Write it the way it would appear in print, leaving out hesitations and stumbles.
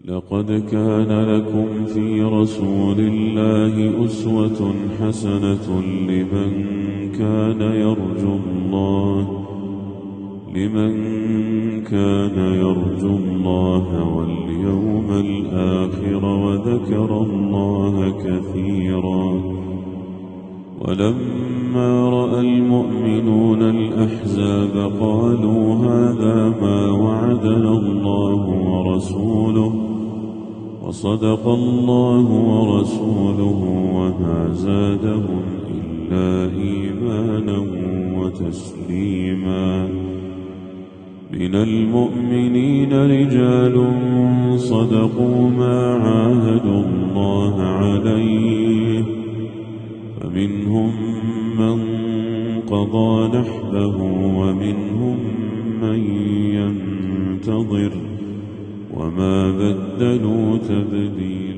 لقد كان لكم في رسول الله أسوة حسنة لمن كان يرجو الله واليوم الآخر وذكر الله كثيرا. ولما رأى المؤمنون الأحزاب قالوا هذا ما وعدنا الله ورسوله وصدق الله ورسوله وما زادهم إلا إيمانا وتسليما. من المؤمنين رجال صدقوا ما عاهدوا الله عليه فمنهم من قضى نحبه ومنهم من ينتظر وما بدلوا تبديلا.